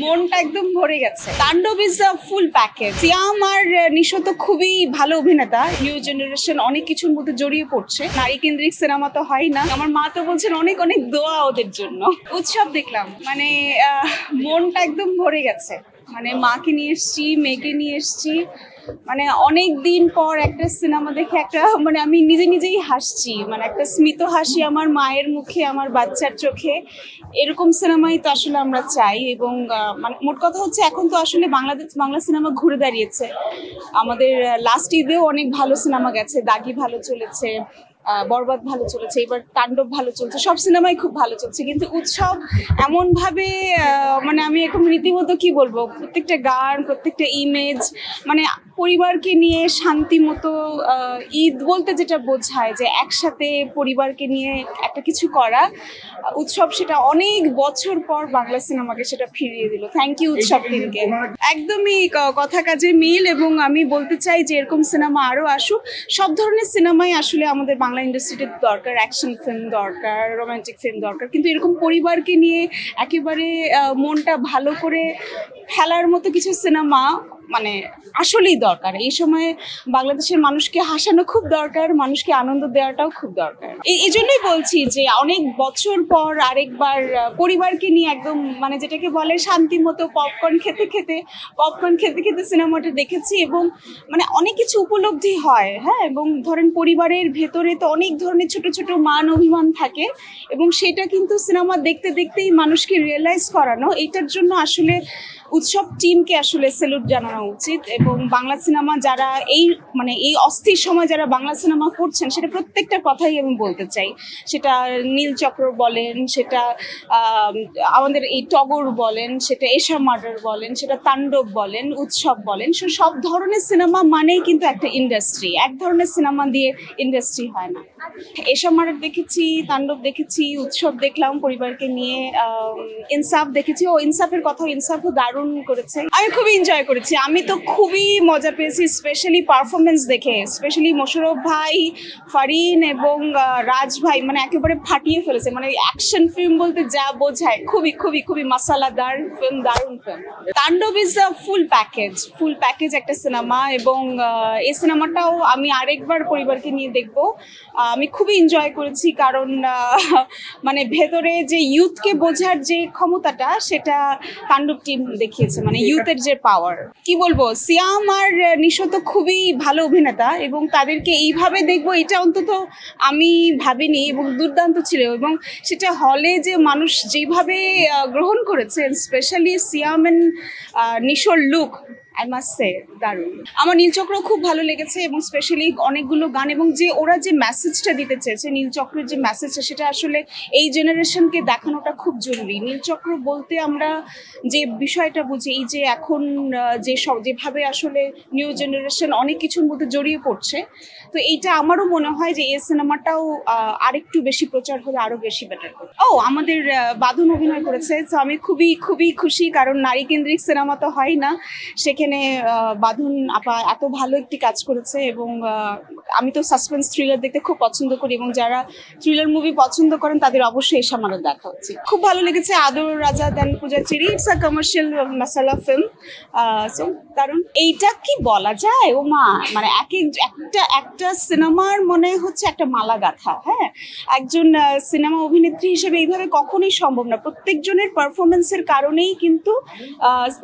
মনটা একদম ভরে গেছে। তাণ্ডব ইজ আ ফুল প্যাকেজ। সিয়াম আর নিশো তো খুবই ভালো অভিনেতা। নিউ জেনারেশন অনেক কিছুর মধ্যে জড়িয়ে পড়ছে। নারী কেন্দ্রিক সিনেমা তো হয় না। আমার মা তো বলছেন অনেক অনেক দোয়া ওদের জন্য। উৎসব দেখলাম, মানে মনটা একদম ভরে গেছে। মানে মাকে নিয়ে এসছি, মেয়েকে নিয়ে এসছি, মানে অনেক দিন পর একটা সিনেমা দেখে একটা মানে আমি নিজেই হাসছি, মানে একটা স্মিত হাসি আমার মায়ের মুখে, আমার বাচ্চার চোখে। এরকম সিনেমাই তো আসলে আমরা চাই। এবং মানে মোট কথা হচ্ছে এখন তো আসলে বাংলা সিনেমা ঘুরে দাঁড়িয়েছে। আমাদের লাস্ট ঈদেও অনেক ভালো সিনেমা গেছে। দাগি ভালো চলেছে, বরবাদ ভালো চলেছে, এবার তাণ্ডব ভালো চলছে, সব সিনেমাই খুব ভালো চলছে। কিন্তু উৎসব এমন ভাবে মানে আমি এখন রীতিমতো কি বলবো, প্রত্যেকটা গান, প্রত্যেকটা ইমেজ, মানে পরিবারকে নিয়ে শান্তি মতো ঈদ বলতে যেটা বোঝায় যে একসাথে পরিবারকে নিয়ে একটা কিছু করা, উৎসব সেটা অনেক বছর পর বাংলা সিনেমাকে সেটা ফিরিয়ে দিল। থ্যাংক ইউ উৎসব টিমকে। একদমই কথা কাজে মিল। এবং আমি বলতে চাই যে এরকম সিনেমা আরো আসুক। সব ধরনের সিনেমাই আসলে আমাদের বাংলা ইন্ডাস্ট্রিতে দরকার। অ্যাকশন ফিল্ম দরকার, রোমান্টিক ফিল্ম দরকার, কিন্তু এরকম পরিবারকে নিয়ে একেবারে মনটা ভালো করে ফেলার মতো কিছু সিনেমা মানে আসলেই দরকার। এই সময় বাংলাদেশের মানুষকে হাসানো খুব দরকার, মানুষকে আনন্দ দেওয়াটাও খুব দরকার। এই জন্যই বলছি যে অনেক বছর পর আরেকবার পরিবারকে নিয়ে একদম মানে যেটাকে বলে শান্তি মতো পপকর্ন খেতে খেতে সিনেমাটা দেখেছি। এবং মানে অনেক কিছু উপলব্ধি হয়। হ্যাঁ, এবং ধরেন পরিবারের ভেতরে তো অনেক ধরনের ছোট ছোট মান অভিমান থাকে, এবং সেটা কিন্তু সিনেমা দেখতে দেখতেই মানুষকে রিয়েলাইজ করানো। এইটার জন্য আসলে উৎসব টিমকে আসলে স্যালুট জানানো উচিত। এবং বাংলা সিনেমা যারা এই অস্থির সময় যারা বাংলা সিনেমা করছেন, সেটা প্রত্যেকটা কথাই আমি বলতে চাই। সেটা নীলচক্র বলেন, সেটা আমাদের এই টগর বলেন, সেটা এশা মার্ডার বলেন, সেটা তাণ্ডব বলেন, উৎসব বলেন, সব ধরনের সিনেমা মানেই কিন্তু একটা ইন্ডাস্ট্রি। এক ধরনের সিনেমা দিয়ে ইন্ডাস্ট্রি হয় না। এশা মার্ডার দেখেছি, তাণ্ডব দেখেছি, উৎসব দেখলাম পরিবারকে নিয়ে, ইনসাফ দেখেছি। ইনসাফের কথা, ইনসাফও দারুণ করেছে, আমি খুবই এনজয় করেছি। আমি তো খুবই মজা পেয়েছি, স্পেশালি পারফরমেন্স দেখে, স্পেশালি মোশাররফ ভাই, ফারিন এবং রাজ ভাই মানে একেবারে ফাটিয়ে ফেলেছে। মানে অ্যাকশন ফিল্ম বলতে যা বোঝায়, খুবই খুবই খুবই মশালাদার ফিল্ম, দারুণ ফিল্ম। তাণ্ডব ইজ আ ফুল প্যাকেজ একটা সিনেমা। এবং এই সিনেমাটাও আমি আরেকবার পরিবারকে নিয়ে দেখব। আমি খুবই এনজয় করেছি, কারণ মানে ভেতরে যে ইউথকে বোঝার যে ক্ষমতাটা, সেটা তাণ্ডব টিম দেখিয়েছে। মানে ইউথের যে পাওয়ার, কি বলবো, সিয়াম আর নিশো তো খুবই ভালো অভিনেতা, এবং তাদেরকে এইভাবে দেখবো এটা অন্তত আমি ভাবিনি, এবং দুর্দান্ত ছিল। এবং সেটা হলে যে মানুষ যেভাবে গ্রহণ করেছে, স্পেশালি সিয়াম এন্ড নিশোর লুক, আই মাস্ট সে দারুণ। আমার নীলচক্র খুব ভালো লেগেছে, এবং স্পেশালি অনেকগুলো গান, এবং যে ওরা যে মেসেজটা দিতে চেয়েছে, নীলচক্রের যে মেসেজটা, সেটা আসলে এই জেনারেশনকে দেখানোটা খুব জরুরি। নীলচক্র বলতে আমরা যে বিষয়টা বুঝি, এই যে এখন যেভাবে আসলে নিউ জেনারেশন অনেক কিছুর মধ্যে জড়িয়ে পড়ছে, তো এইটা আমারও মনে হয় যে এই সিনেমাটাও আরেকটু বেশি প্রচার হলে আরো বেশি বেটার হবে। আমাদের বাঁধন অভিনয় করেছে, তো আমি খুবই খুবই খুশি, কারণ নারী কেন্দ্রিক সিনেমা তো হয় না। সেখানে বাঁধন আপা এত ভালো একটি কাজ করেছে। এবং আমি তো সাসপেন্স থ্রিলার দেখতে খুব পছন্দ করি, এবং যারা থ্রিলার মুভি পছন্দ করেন তাদের অবশ্যই এসে আমার দেখা উচিত। খুব ভালো লেগেছে। আদর রাজা দেন পূজা চেরি, ইটস আ কমার্শিয়াল মাসালা ফিল্ম। সো কারণ এইটা কি বলা যায়, ও মা, মানে একটা সিনেমার মনে হচ্ছে একটা মালা গাথা। হ্যাঁ, একজন সিনেমা অভিনেত্রী হিসেবে এইভাবে কখনোই সম্ভব না। প্রত্যেকজনের পারফরমেন্সের কারণেই কিন্তু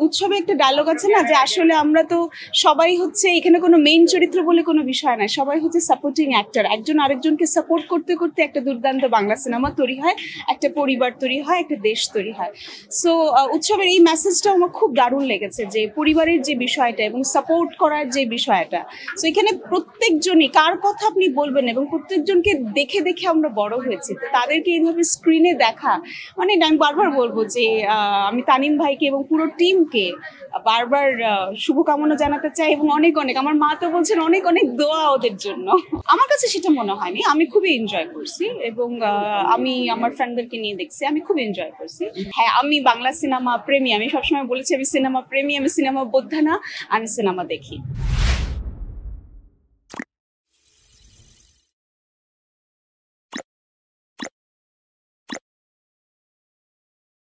উৎসবে একটা ডায়লগ আছে না, যে আসলে আমরা তো সবাই হচ্ছে এখানে কোনো মেইন চরিত্র বলে কোনো বিষয় নাই, সবাই হচ্ছে সাপোর্টিং অ্যাক্টর। একজন আরেকজনকে সাপোর্ট করতে করতে একটা দুর্দান্ত বাংলা সিনেমা তৈরি হয়, একটা পরিবার তৈরি হয়, একটা দেশ তৈরি হয়। সো উৎসবের এই মেসেজটা আমার খুব দারুণ লেগেছে, যে পরিবারের যে বিষয়টা এবং সাপোর্ট করার যে বিষয়টা। সো এখানে প্রত্যেকজনই, কার কথা আপনি বলবেন, এবং প্রত্যেকজনকে দেখে দেখে আমরা বড় হয়েছি, তাদেরকে এইভাবে স্ক্রিনে দেখা, মানে আমি বারবার বলবো যে আমি তানিম ভাইকে এবং পুরো টিমকে বারবার শুভকামনা জানাতে চাই। এবং অনেক অনেক, আমার মা তো বলছেন অনেক অনেক দোয়া ওদের জন্য। আমার কাছে সেটা মনে হয়নি, আমি খুবই এনজয় করছি, এবং আমি আমার ফ্রেন্ডদেরকে নিয়ে দেখছি, আমি খুব এনজয় করছি। হ্যাঁ, আমি বাংলা সিনেমা প্রেমী, আমি সবসময় বলেছি আমি সিনেমা প্রেমী, আমি সিনেমা বোদ্ধা না, আমি সিনেমা দেখি।